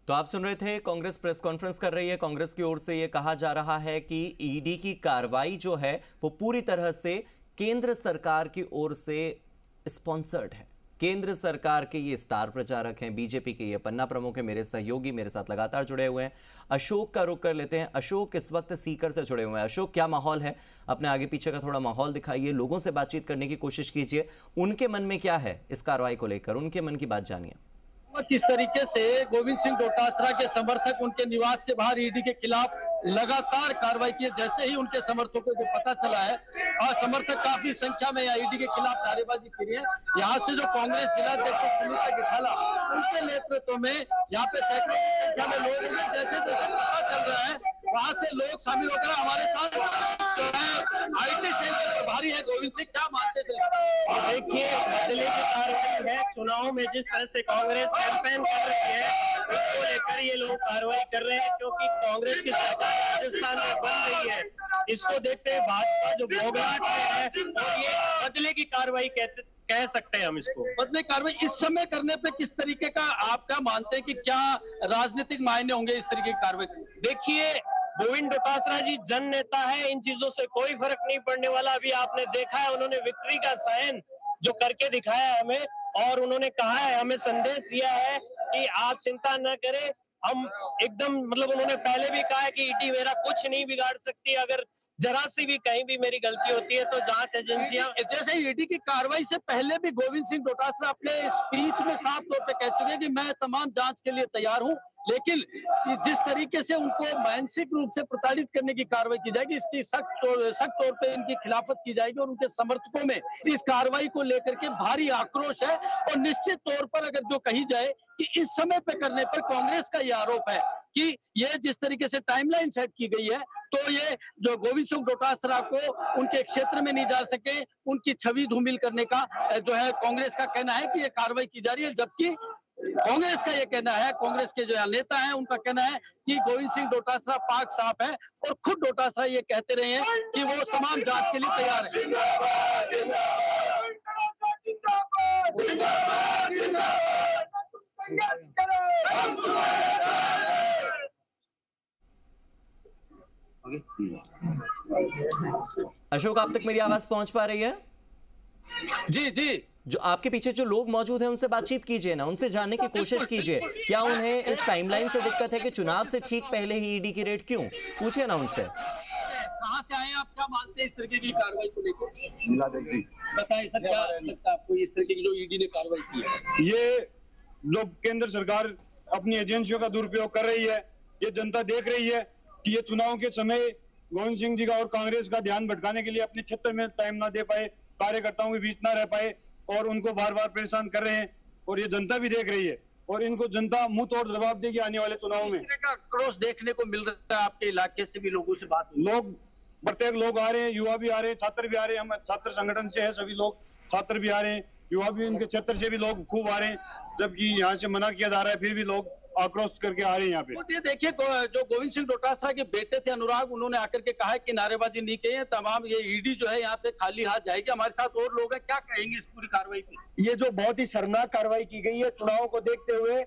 तो आप सुन रहे थे, कांग्रेस प्रेस कॉन्फ्रेंस कर रही है। कांग्रेस की ओर से यह कहा जा रहा है कि ईडी की कार्रवाई जो है वो पूरी तरह से केंद्र सरकार की ओर से स्पॉन्सर्ड है। केंद्र सरकार के ये स्टार प्रचारक हैं, बीजेपी के ये पन्ना प्रमुख हैं, मेरे सहयोगी मेरे साथ लगातार जुड़े हुए हैं। अशोक का रुख कर लेते हैं। अशोक इस वक्त सीकर से जुड़े हुए हैं। अशोक, क्या माहौल है? अपने आगे पीछे का थोड़ा माहौल दिखाइए, लोगों से बातचीत करने की कोशिश कीजिए। उनके मन में क्या है इस कार्रवाई को लेकर, उनके मन की बात जानिए। किस तरीके से गोविंद सिंह डोटासरा के समर्थक उनके निवास के बाहर ईडी के खिलाफ लगातार कार्रवाई किए। जैसे ही उनके समर्थकों को पता चला है और समर्थक काफी संख्या में ईडी के खिलाफ नारेबाजी की है। यहाँ से जो कांग्रेस जिलाध्यक्ष सुनीता गिठाला, उनके नेतृत्व में यहाँ पे सैकड़ों की संख्या में लोग हैं। जैसे जैसे पता चल रहा है वहां से लोग शामिल होकर हमारे साथ जो है आईटी सेल के प्रभारी है गोविंद सिंह, क्या मानते थे? देखिए, बदले की कार्रवाई है। चुनाव में जिस तरह से कांग्रेस कैंपेन कर रही है उसको लेकर ये लोग कार्रवाई कर रहे हैं, क्योंकि कांग्रेस की सरकार राजस्थान में बन रही है। इसको देखते हुए भाजपा जो घबराहट में है, और ये बदले की कार्रवाई कह सकते हैं हम इसको। बदले कार्रवाई इस समय करने पे किस तरीके का आप क्या मानते हैं कि क्या राजनीतिक मायने होंगे इस तरीके की कार्रवाई? देखिए, गोविंद डोटासरा जी जन नेता है, इन चीजों से कोई फर्क नहीं पड़ने वाला। अभी आपने देखा है उन्होंने विक्ट्री का साइन जो करके दिखाया है हमें, और उन्होंने कहा है, हमें संदेश दिया है कि आप चिंता न करें, हम एकदम उन्होंने पहले भी कहा है कि ईडी मेरा कुछ नहीं बिगाड़ सकती, अगर जरा सी भी कहीं भी मेरी गलती होती है तो जांच एजेंसियां। जैसे ईडी की कार्रवाई से पहले भी गोविंद सिंह डोटासरा अपने स्पीच में साफ तौर पे कह चुके हैं कि मैं तमाम जांच के लिए तैयार हूं, लेकिन जिस तरीके से उनको मानसिक रूप से प्रताड़ित करने की कार्रवाई की जाएगी, इसकी सख्त तौर पे इनकी खिलाफत की जाएगी। और उनके समर्थकों में इस कार्रवाई को लेकर के भारी आक्रोश है। और निश्चित तौर पर अगर जो कही जाए कि इस समय पे करने पर कांग्रेस का यह आरोप है कि ये जिस तरीके से टाइमलाइन सेट की गई है, तो ये जो गोविंद सिंह डोटासरा को उनके क्षेत्र में नहीं जा सके, उनकी छवि धूमिल करने का जो है कांग्रेस का कहना है कि ये कार्रवाई की जा रही है। जबकि कांग्रेस का ये कहना है, कांग्रेस के जो नेता हैं उनका कहना है कि गोविंद सिंह डोटासरा पाक साफ है। और खुद डोटासरा ये कहते रहे हैं कि वो तमाम जांच के लिए तैयार है। अशोक, आप तक मेरी आवाज पहुंच पा रही है? जी जी, जो आपके पीछे जो लोग मौजूद हैं उनसे बातचीत कीजिए ना, उनसे जानने की कोशिश कीजिए क्या उन्हें इस टाइमलाइन से दिक्कत है कि चुनाव से ठीक पहले ही ईडी की रेड क्यों? पूछिए ना उनसे। कहां से आए आप, क्या मानते हैं इस तरीके की कार्रवाई को लेकर? बताइए सर, क्या लगता है आपको इस तरीके की जो ईडी ने कार्रवाई की है? ये जो केंद्र सरकार अपनी एजेंसियों का दुरुपयोग कर रही है, ये जनता देख रही है कि ये चुनाव के समय गोविंद सिंह जी का और कांग्रेस का ध्यान भटकाने के लिए अपने क्षेत्र में टाइम ना दे पाए, कार्यकर्ताओं के बीच ना रह पाए और उनको बार बार परेशान कर रहे हैं। और ये जनता भी देख रही है और इनको जनता मुंह तोड़ जवाब देगी आने वाले चुनाव में। इस तरह का आक्रोश देखने को मिल रहा है आपके इलाके से भी, लोगों से बात हुई? लोग, प्रत्येक लोग आ रहे हैं, युवा भी आ रहे हैं, छात्र भी आ रहे हैं। हम छात्र संगठन से है, सभी लोग छात्र भी आ रहे हैं, युवा भी, उनके क्षेत्र से भी लोग खूब आ रहे हैं। जबकि यहाँ से मना किया जा रहा है, फिर भी लोग आक्रोश करके आ रहे हैं यहाँ पे। ये देखिए, जो गोविंद सिंह डोटासरा के बेटे थे अनुराग, उन्होंने आकर के कहा है कि नारेबाजी नहीं की है, तमाम ये ईडी जो है यहाँ पे खाली हाथ जाएगी। हमारे साथ और लोग हैं, क्या कहेंगे इस पूरी कार्रवाई पे? ये जो बहुत ही शर्मनाक कार्रवाई की गई है, चुनाव को देखते हुए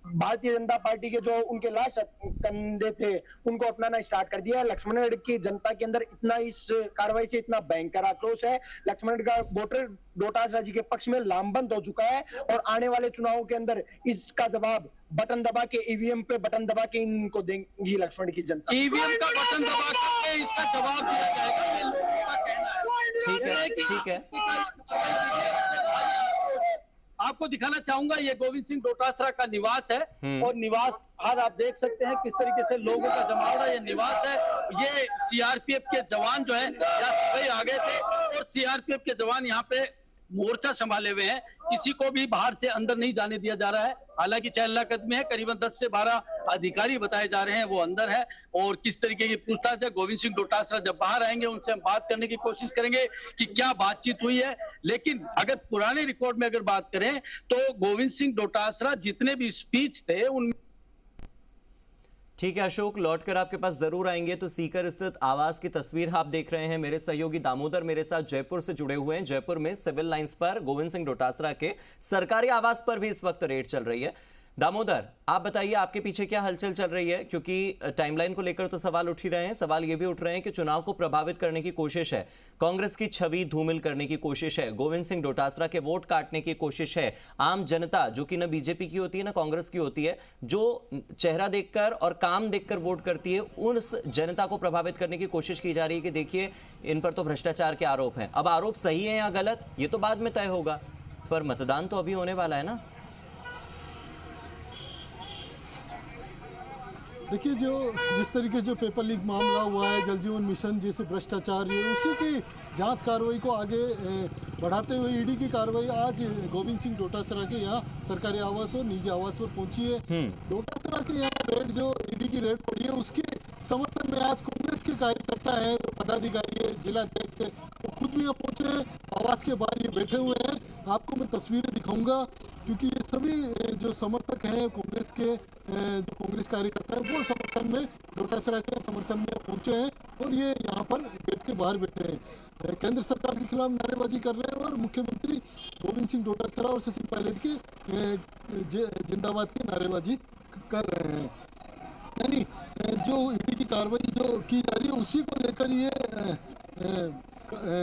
भारतीय जनता पार्टी के जो उनके लास्ट कंधे थे उनको अपनाना स्टार्ट कर दिया है। लक्ष्मणगढ़ की जनता के अंदर इतना इस कार्रवाई से इतना भयंकर आक्रोश है, लक्ष्मणगढ़ का वोटर डोटासरा जी के पक्ष में लामबंद हो चुका है। और आने वाले चुनावों के अंदर इसका जवाब बटन दबा के, ईवीएम पे बटन दबा के इनको देंगी लक्ष्मण की जनता। ईवीएम का बटन दबा के इसका जवाब दिया जाएगा, ये लोगों का कहना है। ठीक है, ठीक है। आपको दिखाना चाहूंगा, ये गोविंद सिंह डोटासरा का निवास है। और निवास बाहर आप देख सकते हैं किस तरीके से लोगों का जमावड़ा ये निवास है। ये सीआरपीएफ के जवान जो है यहाँ सुबह आ गए थे और सीआरपीएफ के जवान यहाँ पे मोर्चा संभाले हुए हैं। किसी को भी बाहर से अंदर नहीं जाने दिया जा रहा है। हालांकि चहलकदमी है, करीबन 10 से 12 अधिकारी बताए जा रहे हैं वो अंदर है। और किस तरीके की पूछताछ है, गोविंद सिंह डोटासरा जब बाहर आएंगे उनसे हम बात करने की कोशिश करेंगे कि क्या बातचीत हुई है। लेकिन अगर पुराने रिकॉर्ड में अगर बात करें तो गोविंद सिंह डोटासरा जितने भी स्पीच थे उन ठीक है अशोक, लौटकर आपके पास जरूर आएंगे। तो सीकर स्थित आवास की तस्वीर आप देख रहे हैं। मेरे सहयोगी दामोदर मेरे साथ जयपुर से जुड़े हुए हैं। जयपुर में सिविल लाइंस पर गोविंद सिंह डोटासरा के सरकारी आवास पर भी इस वक्त रेड चल रही है। दामोदर, आप बताइए आपके पीछे क्या हलचल चल रही है, क्योंकि टाइमलाइन को लेकर तो सवाल उठ ही रहे हैं। सवाल ये भी उठ रहे हैं कि चुनाव को प्रभावित करने की कोशिश है, कांग्रेस की छवि धूमिल करने की कोशिश है, गोविंद सिंह डोटासरा के वोट काटने की कोशिश है। आम जनता जो कि ना बीजेपी की होती है ना कांग्रेस की होती है, जो चेहरा देखकर और काम देखकर वोट करती है, उस जनता को प्रभावित करने की कोशिश की जा रही है कि देखिए इन पर तो भ्रष्टाचार के आरोप हैं। अब आरोप सही है या गलत ये तो बाद में तय होगा, पर मतदान तो अभी होने वाला है ना। देखिए, जो जिस तरीके से जो पेपर लीक मामला हुआ है, जल जीवन मिशन जैसे भ्रष्टाचार, ये उसी की जांच कार्रवाई को आगे बढ़ाते हुए ईडी की कार्रवाई आज गोविंद सिंह डोटासरा के यहाँ सरकारी आवास और निजी आवास पर पहुंची है। डोटासरा के यहाँ रेड जो ईडी की रेड पड़ी है, उसके समर्थन में आज कांग्रेस के कार्यकर्ता है, पदाधिकारी है, जिला अध्यक्ष है, वो खुद भी यहाँ पहुंचे हैं। आवास के बाहर ये बैठे हुए हैं, आपको मैं तस्वीरें दिखाऊंगा, क्योंकि ये सभी जो समर्थक हैं कांग्रेस के, जो कांग्रेस कार्यकर्ता है, वो समर्थन में डोटासरा के समर्थन में पहुंचे हैं और ये यहाँ पर गेट के बाहर बैठे हैं। केंद्र सरकार के खिलाफ नारेबाजी कर रहे हैं और मुख्यमंत्री गोविंद सिंह डोटासरा और सचिन पायलट के जिंदाबाद की नारेबाजी कर रहे हैं। यानी जो ईडी की कार्रवाई जो की जा रही है, उसी को लेकर ये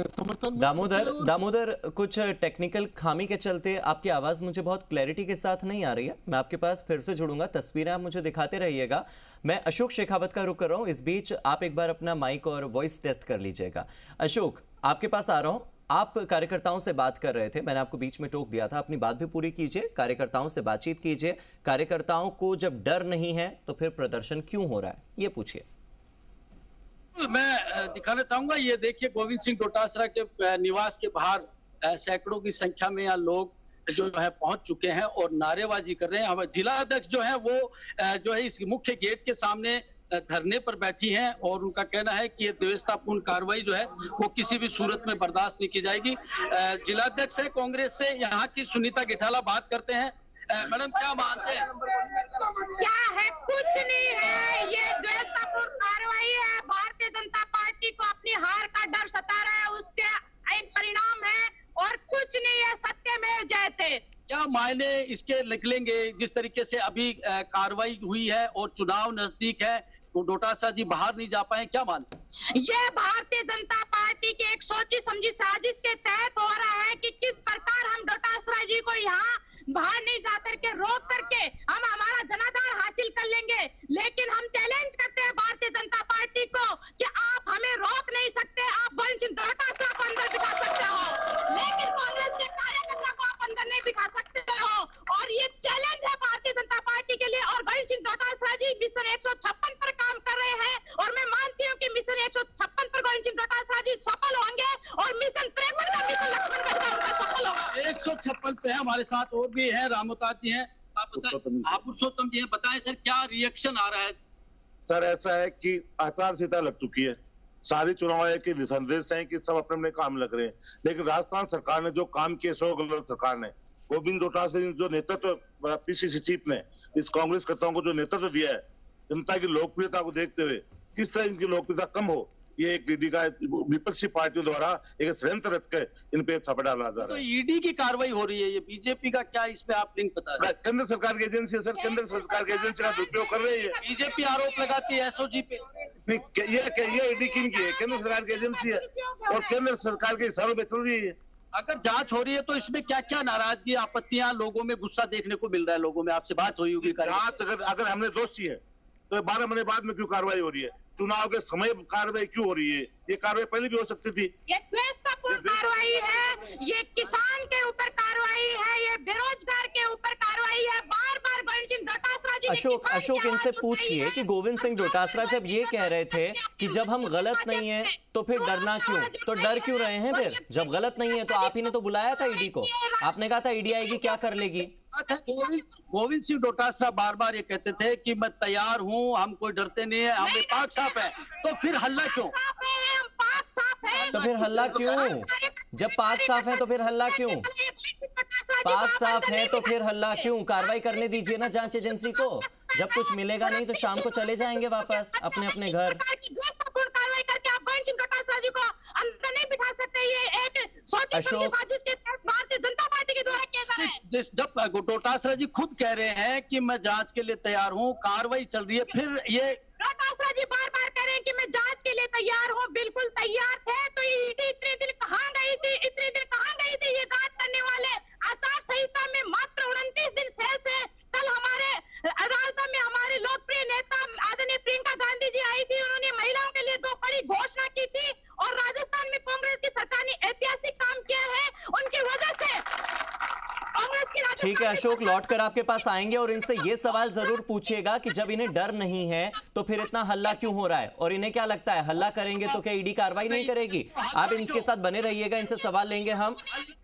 समर्थन। दामोदर, कुछ टेक्निकल खामी के चलते आपकी आवाज मुझे बहुत क्लैरिटी के साथ नहीं आ रही है। मैं आपके पास फिर से जुड़ूंगा, तस्वीरें आप मुझे दिखाते रहिएगा। मैं अशोक शेखावत का रुख कर रहा हूं, इस बीच आप एक बार अपना माइक और वॉइस टेस्ट कर लीजिएगा। अशोक, आपके पास आ रहा हूं। आप कार्यकर्ताओं से बात कर रहे थे, मैंने आपको बीच में टोक दिया था, अपनी बात भी पूरी कीजिए, कार्यकर्ताओं से बातचीत कीजिए। कार्यकर्ताओं को जब डर नहीं है तो फिर प्रदर्शन क्यों हो रहा है, ये पूछिए। मैं दिखाना चाहूंगा, ये देखिए गोविंद सिंह डोटासरा के निवास के बाहर सैकड़ों की संख्या में यहाँ लोग जो है पहुंच चुके हैं और नारेबाजी कर रहे हैं। हमारे जिला अध्यक्ष जो है वो जो है इस मुख्य गेट के सामने धरने पर बैठी हैं और उनका कहना है कि ये व्यवस्थापूर्ण कार्रवाई जो है वो किसी भी सूरत में बर्दाश्त नहीं की जाएगी। जिला अध्यक्ष है कांग्रेस से, यहाँ की सुनीता गिठाला बात करते हैं। मैडम, क्या मानते हैं? क्या है? कुछ नहीं है, ये द्वेषपूर्ण कार्रवाई है। भारतीय जनता पार्टी को अपनी हार का डर सता रहा है, उसके एक परिणाम है और कुछ नहीं है। सत्य में जयते। क्या मायने इसके निकलेंगे जिस तरीके से अभी कार्रवाई हुई है और चुनाव नजदीक है, तो डोटासरा जी बाहर नहीं जा पाए, क्या मानते हैं? ये भारतीय जनता पार्टी की एक सोची समझी साजिश के तहत हो रहा है कि किस प्रकार हम डोटासरा जी को यहाँ बाहर नहीं जा करके रोक करके हम हमारा जनाधार हासिल कर लेंगे। लेकिन हम चैलेंज करते हैं भारतीय जनता पार्टी को कि आप हमें रोक नहीं सकते। आप गोविंद सिंह डोटासरा को अंदर बिठा सकते हो, लेकिन कांग्रेस के कार्यकर्ता को आप अंदर नहीं बिठा सकते हो। और ये चैलेंज है भारतीय जनता पार्टी के लिए। और गोविंद सिंह डोटासरा जी मिशन 156 पर काम कर रहे हैं और मैं मानती हूँ कि मिशन 156 पर गोविंद सिंह डोटासरा जी सफल होंगे और मिशन 53 का मिशन लक्ष्मणगढ़ का उनका सफल होगा। 156 पे है। हमारे साथ और भी है, रामोतात जी हैं, आप बताएं। आप पुरुषोत्तम जी हैं, बताएं सर क्या रिएक्शन आ रहा है? सर ऐसा है कि आचार संहिता लग चुकी है, सारी चुनाव आयोग के निर्देश हैं कि सब अपने अपने काम लग रहे हैं, लेकिन राजस्थान सरकार ने जो काम किए सो गलत सरकार ने। गोविंद डोटासरा ने जो नेतृत्व, पीसीसी चीफ ने इस कांग्रेस कर्ताओं को जो नेतृत्व दिया है, जनता की लोकप्रियता को देखते हुए किस तरह इनकी लोकप्रियता कम हो, ये एक ईडी का विपक्षी पार्टियों द्वारा एक षड्यंत्र रच के इन पे छापा डाला जा रहा है। तो ईडी की कार्रवाई हो रही है, ये बीजेपी का क्या इसमें आप लिंक बता रहे हैं? केंद्र सरकार की एजेंसी है सर, केंद्र सरकार की एजेंसी का दुरुपयोग कर रही है। बीजेपी आरोप लगाती है एसओजी पे। नहीं, ये ईडी किन की है? केंद्र सरकार की एजेंसी है और केंद्र सरकार के हिसाब में चल रही है। अगर जांच हो रही है तो इसमें क्या क्या नाराजगी, आपत्तियां, लोगों में गुस्सा देखने को मिल रहा है? लोगों में आपसे बात हुई होगी। जांच अगर हमने दोषी है तो 12 महीने बाद में क्यों कार्रवाई हो रही है? चुनाव के समय कार्रवाई क्यों हो रही है? ये कार्रवाई पहले भी हो सकती थी। ये द्वेषपूर्ण कार्रवाई है, ये किसान के ऊपर कार्रवाई है, ये बेरोजगार के ऊपर कार्रवाई है। बार बार गोविंद सिंह डोटासरा जी अशोक इनसे पूछिए कि गोविंद सिंह डोटासरा जब ये कह रहे थे कि जब हम गलत नहीं है तो फिर डरना क्यों, तो डर क्यों रहे हैं? फिर जब गलत नहीं है तो आप ही ने तो बुलाया था ईडी को, आपने कहा था ईडी आएगी, क्या कर लेगी? गोविंद सिंह डोटासरा बार बार ये कहते थे कि मैं तैयार हूँ, हम कोई डरते नहीं है, हमें पाक साफ है, तो फिर हल्ला क्यों? तो फिर हल्ला क्यों? जब पाक साफ है तो फिर हल्ला क्यों? पाक साफ है तो फिर हल्ला क्यों? कार्रवाई करने दीजिए ना जांच एजेंसी को। जब कुछ मिलेगा नहीं तो शाम को चले जाएंगे वापस अपने अपने घर। कार्रवाई करके आप गोविंद सिंह डोटासरा जी को अंदर नहीं बिठा सकते। ये एक सोची समझी साजिश के तहत भारतीय जनता पार्टी के द्वारा किया जा देखिए, जब डोटासरा जी खुद कह रहे हैं कि मैं जांच के लिए तैयार हूं, कार्रवाई चल रही है, फिर ये डोटासरा जी बार बार कह रहे हैं कि मैं जांच के लिए तैयार हूं, बिल्कुल तैयार थे तो ईडी इतने दिन कहां गई थी ये जांच करने वाले? आचार संहिता में मात्र 29 दिन शेष है। कल हमारे अदालत में हमारे लोकप्रिय नेता आदरणीय प्रियंका गांधी जी आई थी, उन्होंने महिलाओं के लिए 2 बड़ी घोषणा की थी और राजस्थान में कांग्रेस की सरकार ने ऐतिहासिक काम किया है, उनकी वजह से कांग्रेस की। ठीक है अशोक, लौटकर आपके पास आएंगे और इनसे ये सवाल जरूर पूछिएगा कि जब इन्हें डर नहीं है तो फिर इतना हल्ला क्यों हो रहा है, और इन्हें क्या लगता है हल्ला करेंगे तो क्या ईडी कार्रवाई नहीं करेगी? आप इनके साथ बने रहिएगा, इनसे सवाल लेंगे हम।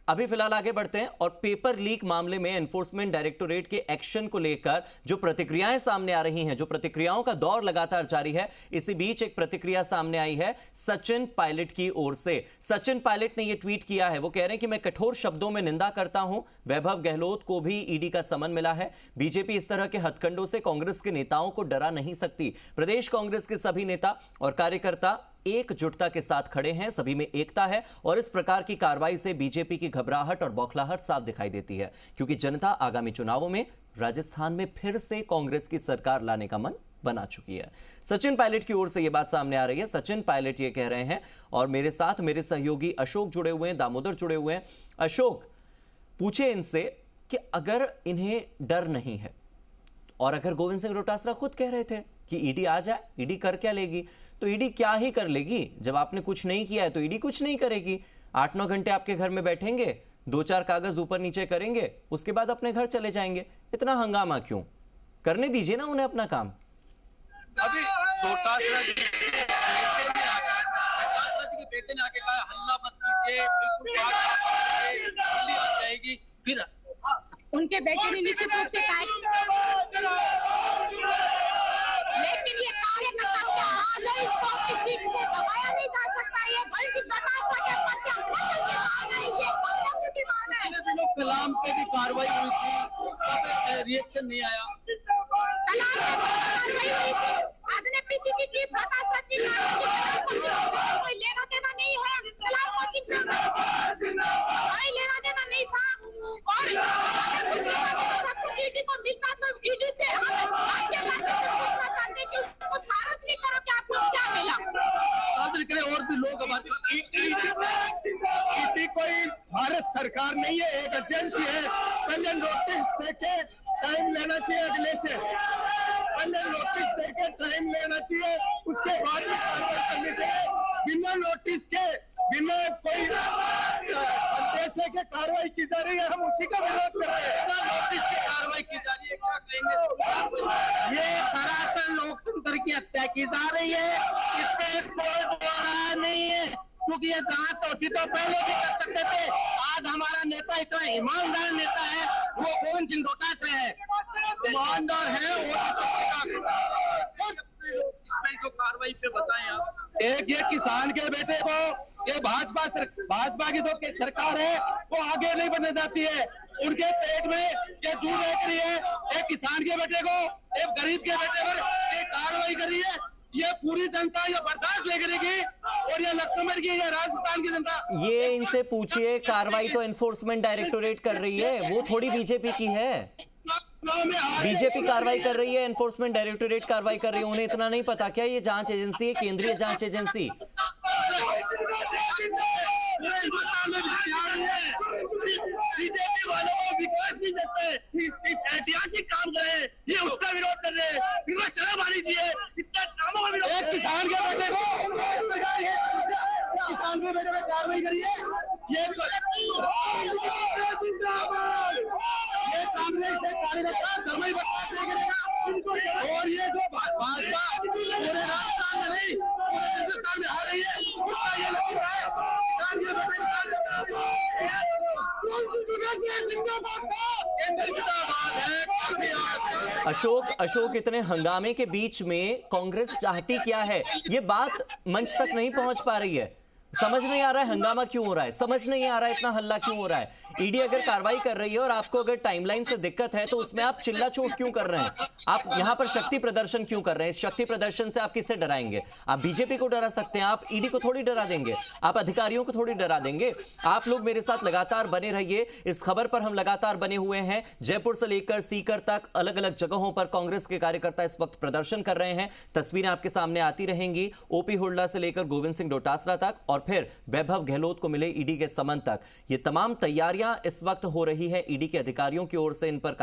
अभी फिलहाल आगे बढ़ते हैं और पेपर लीक मामले में एनफोर्समेंट डायरेक्टोरेट के एक्शन को लेकर जो प्रतिक्रियाएं सामने आ रही हैं, जो प्रतिक्रियाओं का दौर लगातार जारी है, इसी बीच एक प्रतिक्रिया सामने आई है सचिन पायलट की ओर से। सचिन पायलट ने यह ट्वीट किया है, वो कह रहे हैं कि मैं कठोर शब्दों में निंदा करता हूं, वैभव गहलोत को भी ईडी का समन मिला है। बीजेपी इस तरह के हथकंडों से कांग्रेस के नेताओं को डरा नहीं सकती। प्रदेश कांग्रेस के सभी नेता और कार्यकर्ता एकजुटता के साथ खड़े हैं, सभी में एकता है और इस प्रकार की कार्रवाई से बीजेपी की घबराहट और बौखलाहट साफ दिखाई देती है, क्योंकि जनता आगामी चुनावों में राजस्थान में फिर से कांग्रेस की सरकार लाने का मन बना चुकी है। सचिन पायलट की ओर से यह बात सामने आ रही है। सचिन पायलट ये कह रहे हैं और मेरे साथ मेरे सहयोगी अशोक जुड़े हुए हैं, दामोदर जुड़े हुए हैं। अशोक, पूछे इनसे कि अगर इन्हें डर नहीं है और अगर गोविंद सिंह डोटासरा खुद कह रहे थे कि ईडी आ जाए, ईडी कर क्या लेगी, तो ईडी क्या ही कर लेगी? जब आपने कुछ नहीं किया है तो ईडी कुछ नहीं करेगी। 8-9 घंटे आपके घर में बैठेंगे, 2-4 कागज ऊपर नीचे करेंगे, उसके बाद अपने घर चले जाएंगे। इतना हंगामा क्यों? करने दीजिए ना उन्हें अपना काम। अभी डोटासरा जी के बेटे ने आके कहा हल्ला मत कीजिए, बिल्कुल जल्दी आ जाएगी। फिर उनके बेटे ने निश्चित रूप से कहा, लेकिन ये कार्यकर्ता क्या हाल है, इसको किसी से दबाया नहीं जा सकता। ये वंचित डोटासरा के प्रत्याशी के मांग है, ये कांग्रेस की मांग है। पिछले दिनों कलाम पे भी कार्रवाई हुई थी, तब रिएक्शन नहीं आया। कलाम पे कार्रवाई हुई थी, आदरणीय पीसीसी की डोटासरा की कोई लेना देना नहीं है, कलाम कोचिंग से कोई लेना देना नहीं था और सब कुछ ईडी को मिलता तो ईडी से हम आपके बारे में पूछना चाहते कि उसको सार्वजनिक करो कि आपको क्या मिला। सार्वजनिक करें और भी लोग हमारे। ईडी कोई भारत सरकार नहीं है, एक एजेंसी है। पहले नोटिस देके टाइम लेना चाहिए, अगले से पहले नोटिस देके टाइम लेना चाहिए, उसके बाद में कार्रवाई करनी चाहिए। बिना नोटिस के, बिना कोई पैसे के कार्रवाई की जा रही है, हम उसी का विरोध कर रहे हैं। नोटिस की कार्रवाई की जा रही है, क्या कहेंगे? ये सरासर लोकतंत्र की हत्या की जा रही है, इसमें कोई दो राय नहीं है, क्योंकि ये जांच होती तो पहले भी कर सकते थे। आज हमारा नेता इतना ईमानदार नेता है, वो गोविंद सिंह डोटासरा है, ईमानदार है। इसमें कार्रवाई पे बताएं आप। एक ये किसान के बेटे को, ये भाजपा की जो सरकार है वो आगे नहीं बढ़ने जाती है, उनके पेट में ये जूझ देख रही है। एक किसान के बेटे को, एक गरीब के बेटे पर एक कार्रवाई करी है, ये पूरी जनता ये बर्दाश्त नहीं करेगी और ये लक्ष्मण की, ये राजस्थान की जनता। ये इनसे पूछिए, कार्रवाई तो एनफोर्समेंट डायरेक्टोरेट कर रही है, वो थोड़ी बीजेपी की है। बीजेपी कार्रवाई कर रही है, एनफोर्समेंट डायरेक्टोरेट कार्रवाई कर रही है। उन्हें इतना नहीं पता क्या ये जांच एजेंसी है, केंद्रीय जांच एजेंसी। बीजेपी वालों को विकास नहीं देते, ऐतिहासिक काम करे, ये उसका विरोध कर रहे हैं। इनको शर्म आनी चाहिए, इतना कामों का विरोध। एक किसान के बेटे को, किसान के बेटे पे कार्रवाई करिए, ये कांग्रेस के कार्यकर्ता धर्मई बर्दाश्त नहीं करेगा। और ये जो भाजपा पूरे राजस्थान में नहीं, पूरे हिंदुस्तान में आ रही है, उसका ये लगता है अशोक, इतने हंगामे के बीच में कांग्रेस चाहती क्या है, ये बात मंच तक नहीं पहुंच पा रही है। समझ नहीं आ रहा है हंगामा क्यों हो रहा है, समझ नहीं आ रहा है इतना हल्ला क्यों हो रहा है। ईडी अगर कार्रवाई कर रही है और आपको अगर टाइमलाइन से दिक्कत है तो उसमें आप चिल्ला चोट क्यों कर रहे हैं? आप यहां पर शक्ति प्रदर्शन क्यों कर रहे हैं? इस शक्ति प्रदर्शन से आप किसे डराएंगे? आप बीजेपी को डरा सकते हैं, आप ईडी को थोड़ी डरा देंगे, आप अधिकारियों को थोड़ी डरा देंगे। आप लोग मेरे साथ लगातार बने रहिए, इस खबर पर हम लगातार बने हुए हैं। जयपुर से लेकर सीकर तक अलग अलग जगहों पर कांग्रेस के कार्यकर्ता इस वक्त प्रदर्शन कर रहे हैं। तस्वीरें आपके सामने आती रहेंगी, ओपी हुड्डा से लेकर गोविंद सिंह डोटासरा तक और फिर वैभव गहलोत को मिले ईडी के समन तक। ये तमाम तैयारियां इस वक्त हो रही है ईडी के अधिकारियों की ओर से इन पर